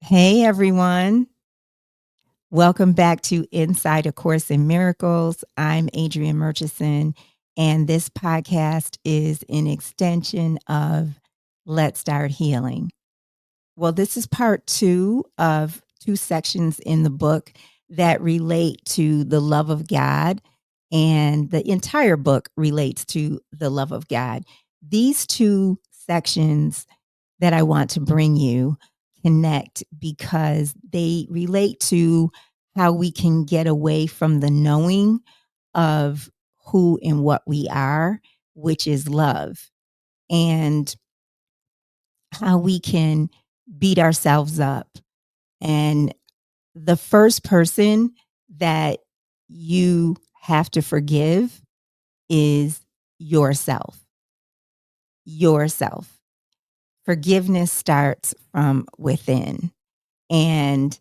Hey everyone. Welcome back to Inside A Course in Miracles. I'm Adrienne Murchison, and this podcast is an extension of Let's Start Healing. Well, this is part two of two sections in the book that relate to the love of God, and the entire book relates to the love of God. These two sections that I want to bring you connect because they relate to how we can get away from the knowing of who and what we are, which is love, and how we can beat ourselves up. And the first person that you have to forgive is yourself. Yourself. Forgiveness starts from within. And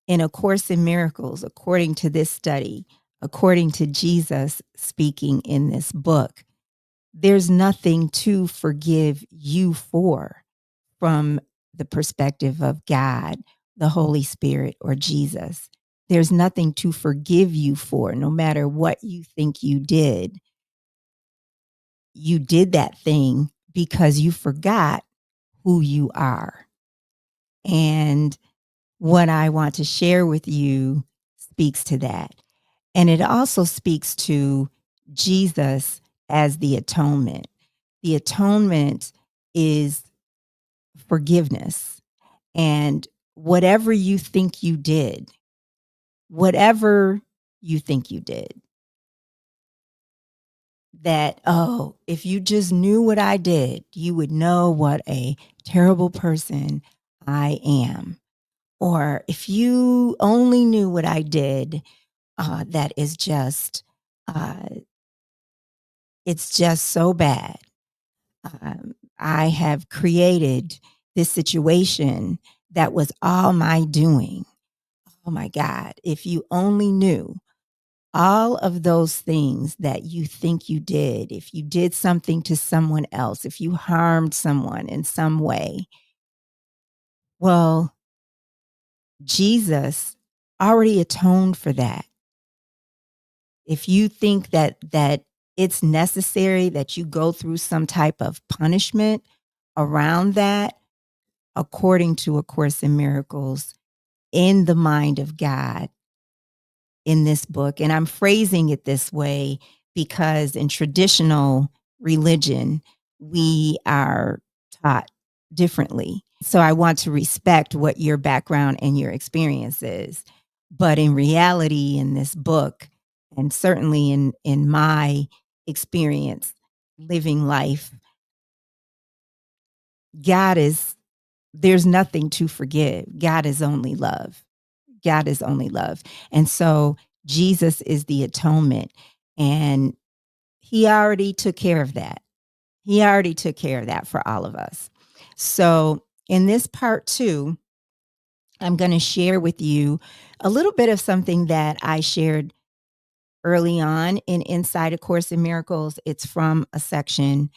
in A Course in Miracles, according to this study, according to Jesus speaking in this book, there's nothing to forgive you for from the perspective of God, the Holy Spirit, or Jesus. There's nothing to forgive you for, no matter what you think you did. You did that thing because you forgot who you are. And what I want to share with you speaks to that. And it also speaks to Jesus as the atonement. The atonement is forgiveness. And whatever you think you did, whatever you think you did, that, oh, if you just knew what I did, you would know what a terrible person I am. Or if you only knew what I did, that is just, uh, it's just so bad. I have created this situation that was all my doing. Oh my God, if you only knew all of those things that you think you did, if you did something to someone else, if you harmed someone in some way, well, Jesus already atoned for that. If you think that it's necessary that you go through some type of punishment around that, according to A Course in Miracles, in the mind of God, in this book, and I'm phrasing it this way because in traditional religion, we are taught differently. So I want to respect what your background and your experience is. But in reality, in this book, and certainly in my experience living life, God is, there's nothing to forgive. God is only love. God is only love. And so Jesus is the atonement. And he already took care of that. He already took care of that for all of us. So in this part two, I'm going to share with you a little bit of something that I shared early on in Inside A Course in Miracles. It's from a section,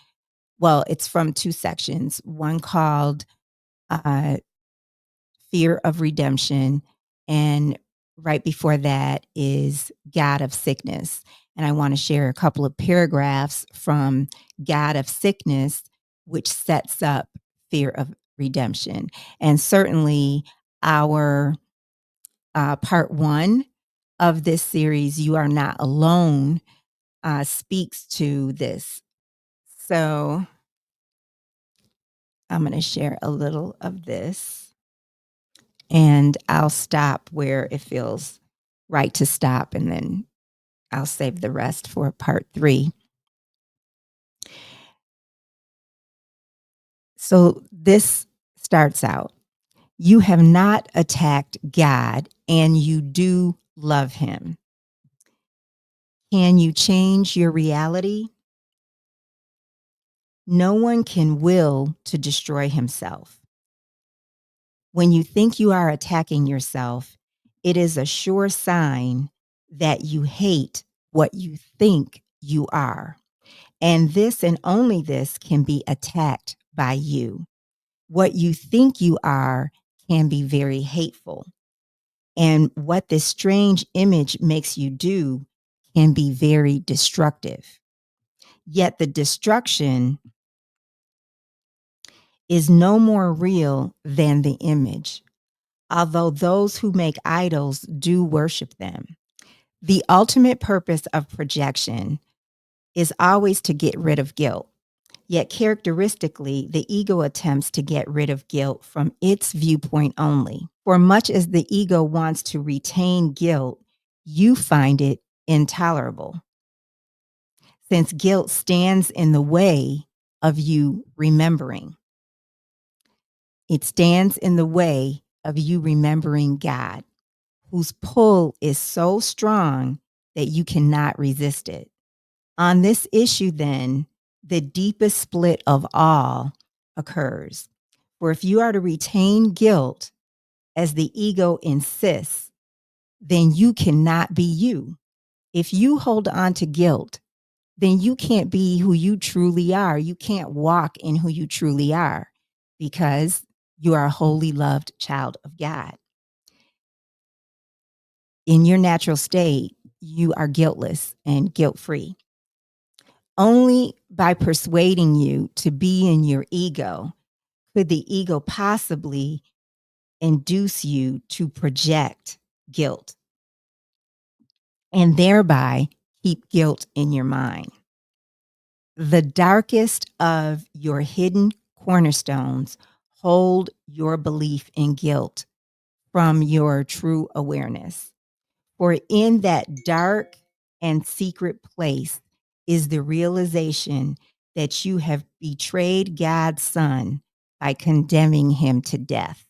well, it's from two sections, one called uh, Fear of Redemption. And right before that is God of Sickness. And I want to share a couple of paragraphs from God of Sickness, which sets up Fear of Redemption. And certainly our part one of this series, You Are Not Alone, speaks to this. So I'm going to share a little of this. And I'll stop where it feels right to stop, and then I'll save the rest for part three. So this starts out, you have not attacked God and you do love him. Can you change your reality? No one can will to destroy himself. When you think you are attacking yourself, it is a sure sign that you hate what you think you are. And this and only this can be attacked by you. What you think you are can be very hateful. And what this strange image makes you do can be very destructive. Yet the destruction is no more real than the image, although those who make idols do worship them. The ultimate purpose of projection is always to get rid of guilt. Yet characteristically, the ego attempts to get rid of guilt from its viewpoint only. For much as the ego wants to retain guilt, you find it intolerable, since guilt stands in the way of you remembering. It stands in the way of you remembering God, whose pull is so strong that you cannot resist it. On this issue, then, the deepest split of all occurs. For if you are to retain guilt as the ego insists, then you cannot be you. If you hold on to guilt, then you can't be who you truly are. You can't walk in who you truly are because you are a wholly loved child of God. In your natural state, you are guiltless and guilt free. Only by persuading you to be in your ego could the ego possibly induce you to project guilt and thereby keep guilt in your mind. The darkest of your hidden cornerstones hold your belief in guilt from your true awareness. For in that dark and secret place is the realization that you have betrayed God's Son by condemning him to death.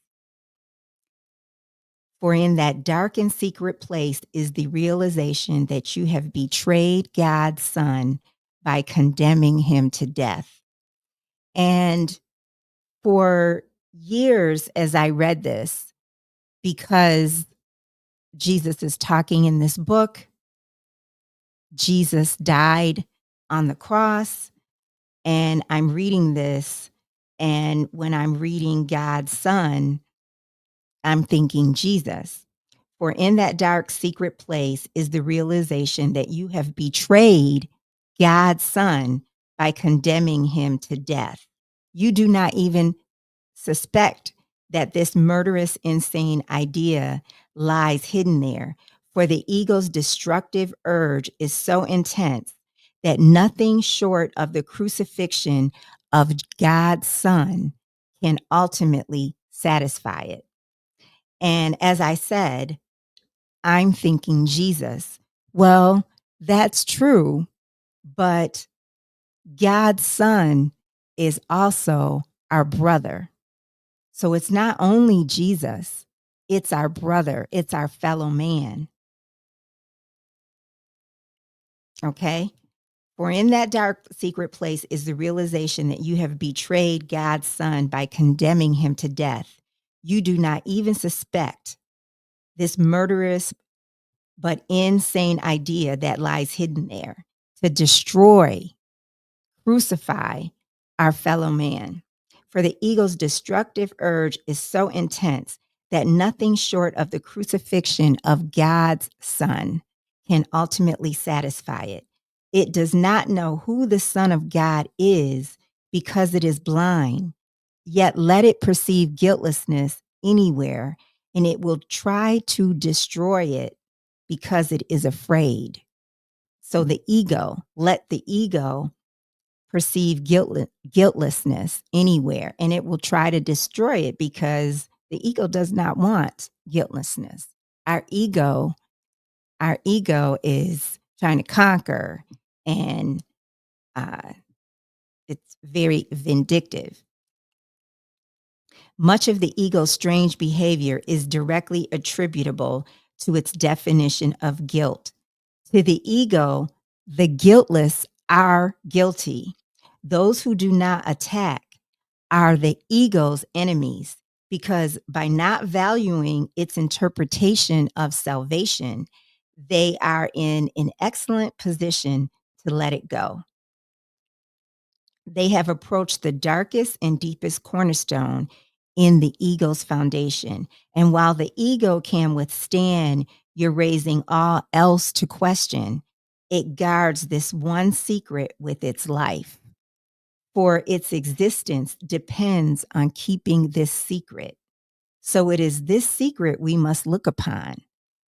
For in that dark and secret place is the realization that you have betrayed God's Son by condemning him to death. And for years, as I read this, because Jesus is talking in this book, Jesus died on the cross, and I'm reading this. And when I'm reading God's Son, I'm thinking Jesus. For in that dark, secret place is the realization that you have betrayed God's Son by condemning him to death. You do not even suspect that this murderous, insane idea lies hidden there, for the ego's destructive urge is so intense that nothing short of the crucifixion of God's Son can ultimately satisfy it. And as I said, I'm thinking Jesus. Well, that's true, but God's Son is also our brother. So it's not only Jesus, it's our brother, it's our fellow man. Okay? For in that dark secret place is the realization that you have betrayed God's Son by condemning him to death. You do not even suspect this murderous but insane idea that lies hidden there to destroy, crucify our fellow man. For the ego's destructive urge is so intense that nothing short of the crucifixion of God's Son can ultimately satisfy it. It does not know who the Son of God is because it is blind, yet let it perceive guiltlessness anywhere, and it will try to destroy it because it is afraid. So let the ego perceive guiltlessness anywhere, and it will try to destroy it because the ego does not want guiltlessness. Our ego, our ego is trying to conquer, and uh, it's very vindictive. Much of the ego's strange behavior is directly attributable to its definition of guilt. To the ego, the guiltless are guilty. Those who do not attack are the ego's enemies because by not valuing its interpretation of salvation, they are in an excellent position to let it go. They have approached the darkest and deepest cornerstone in the ego's foundation. And while the ego can withstand your raising all else to question, it guards this one secret with its life. For its existence depends on keeping this secret. So it is this secret we must look upon,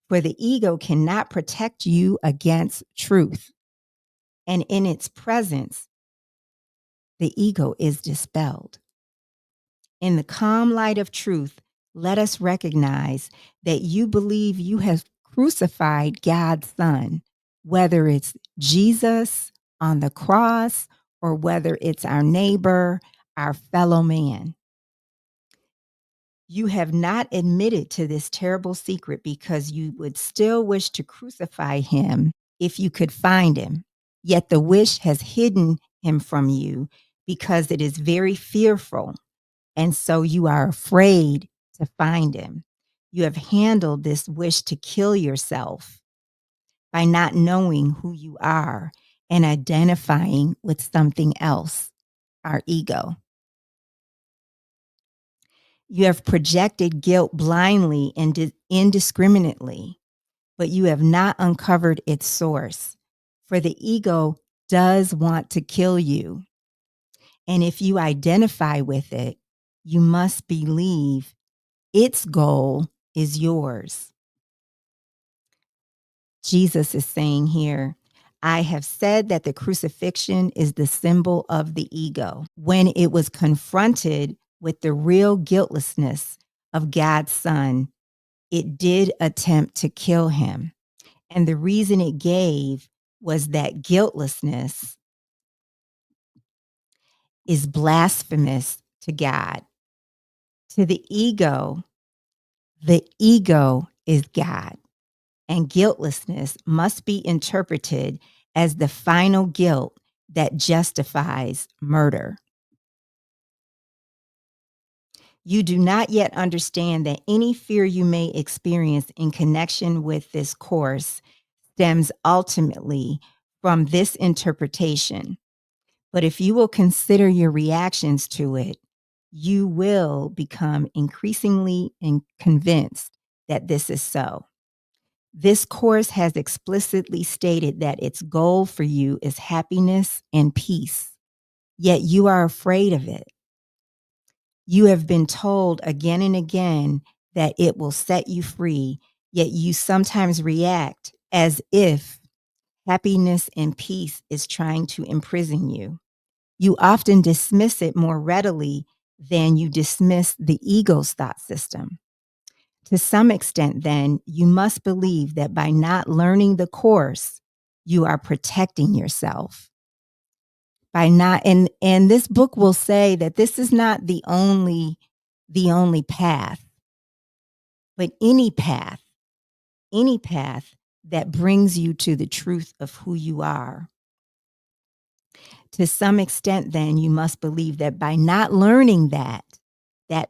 for the ego cannot protect you against truth. And in its presence, the ego is dispelled. In the calm light of truth, let us recognize that you believe you have crucified God's Son, whether it's Jesus on the cross or whether it's our neighbor, our fellow man. You have not admitted to this terrible secret because you would still wish to crucify him if you could find him. Yet the wish has hidden him from you because it is very fearful. And so you are afraid to find him. You have handled this wish to kill yourself by not knowing who you are and identifying with something else, our ego. You have projected guilt blindly and indiscriminately, but you have not uncovered its source. For the ego does want to kill you. And if you identify with it, you must believe its goal is yours. Jesus is saying here, I have said that the crucifixion is the symbol of the ego. When it was confronted with the real guiltlessness of God's Son, it did attempt to kill him. And the reason it gave was that guiltlessness is blasphemous to God. To the ego is God. And guiltlessness must be interpreted as the final guilt that justifies murder. You do not yet understand that any fear you may experience in connection with this course stems ultimately from this interpretation. But if you will consider your reactions to it, you will become increasingly convinced that this is so. This course has explicitly stated that its goal for you is happiness and peace, yet you are afraid of it. You have been told again and again that it will set you free, yet you sometimes react as if happiness and peace is trying to imprison you. You often dismiss it more readily than you dismiss the ego's thought system. To some extent, then, you must believe that by not learning the course, you are protecting yourself. By not, and this book will say that this is not the only path, but any path that brings you to the truth of who you are. To some extent, then, you must believe that by not learning that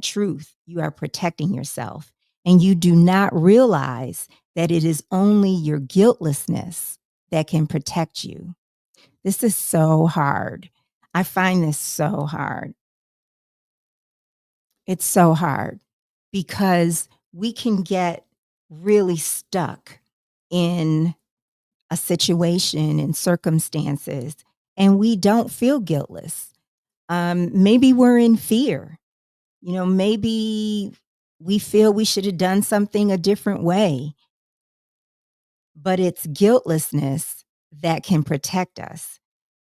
truth, you are protecting yourself. And you do not realize that it is only your guiltlessness that can protect you. This is so hard. I find this so hard. It's so hard because we can get really stuck in a situation and circumstances and we don't feel guiltless. Maybe we're in fear. Maybe we feel we should have done something a different way, but it's guiltlessness that can protect us.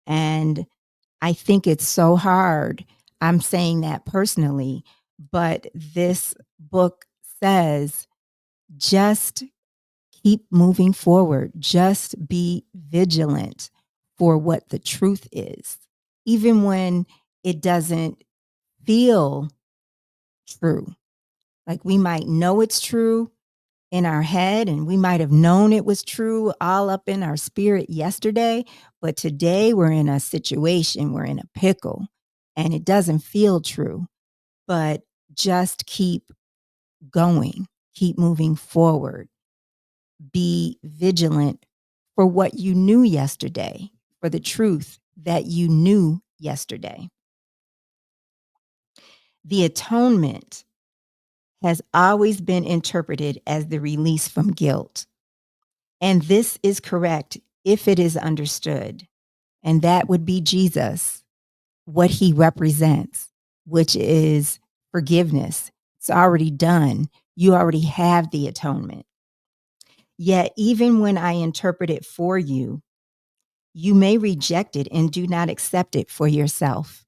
And I think it's so hard. I'm saying that personally, but this book says just keep moving forward. Just be vigilant for what the truth is, even when it doesn't feel true. Like we might know it's true in our head and we might have known it was true all up in our spirit yesterday, but today we're in a situation, we're in a pickle and it doesn't feel true, but just keep going, keep moving forward. Be vigilant for what you knew yesterday, for the truth that you knew yesterday. The atonement has always been interpreted as the release from guilt. And this is correct if it is understood. And that would be Jesus, what he represents, which is forgiveness. It's already done. You already have the atonement. Yet, even when I interpret it for you, you may reject it and do not accept it for yourself.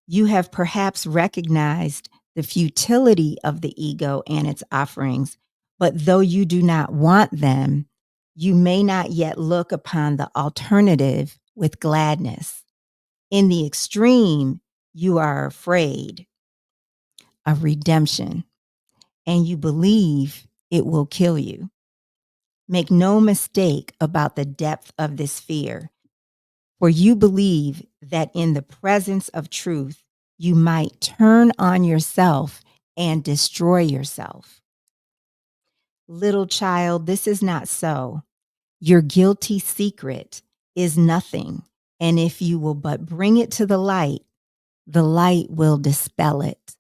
You have perhaps recognized the futility of the ego and its offerings, but though you do not want them, you may not yet look upon the alternative with gladness. In the extreme, you are afraid of redemption and you believe it will kill you. Make no mistake about the depth of this fear, for you believe that in the presence of truth, you might turn on yourself and destroy yourself. Little child, this is not so. Your guilty secret is nothing. And if you will but bring it to the light will dispel it.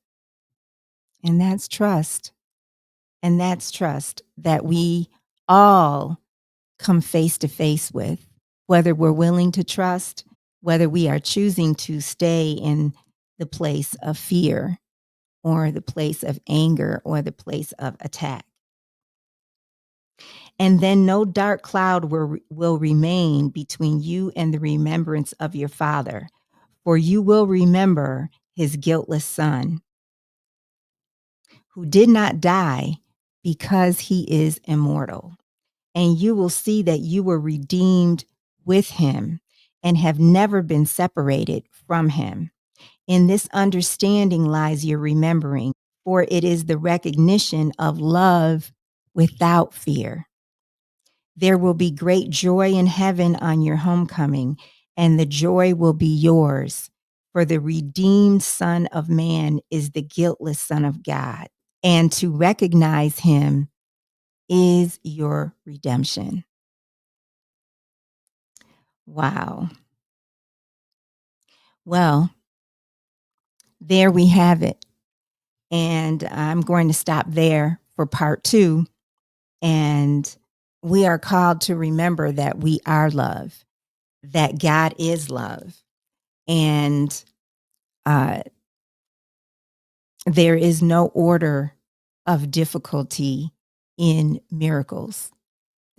And that's trust. And that's trust that we all come face to face with, whether we're willing to trust, whether we are choosing to stay in the place of fear or the place of anger or the place of attack. And then no dark cloud will remain between you and the remembrance of your Father, for you will remember his guiltless Son, who did not die because he is immortal. And you will see that you were redeemed with him and have never been separated from him. In this understanding lies your remembering, for it is the recognition of love without fear. There will be great joy in heaven on your homecoming, and the joy will be yours, for the redeemed Son of Man is the guiltless Son of God. And to recognize him is your redemption. Wow. Well, there we have it. And I'm going to stop there for part 2. And we are called to remember that we are love, that God is love. And there is no order of difficulty in miracles.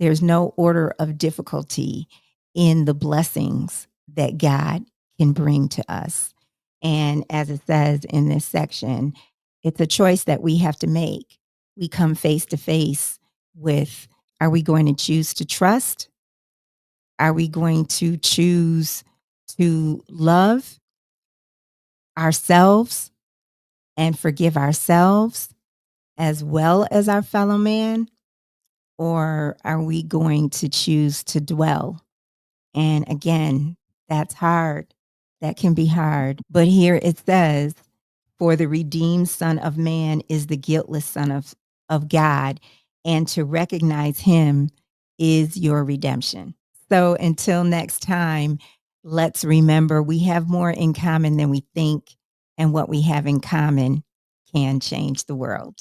There's no order of difficulty in the blessings that God can bring to us. And as it says in this section, it's a choice that we have to make. We come face to face with, are we going to choose to trust? Are we going to choose to love ourselves and forgive ourselves as well as our fellow man? Or are we going to choose to dwell? And again, that's hard. That can be hard. But here it says, for the redeemed Son of Man is the guiltless Son of God, and to recognize him is your redemption. So until next time, let's remember we have more in common than we think, and what we have in common can change the world.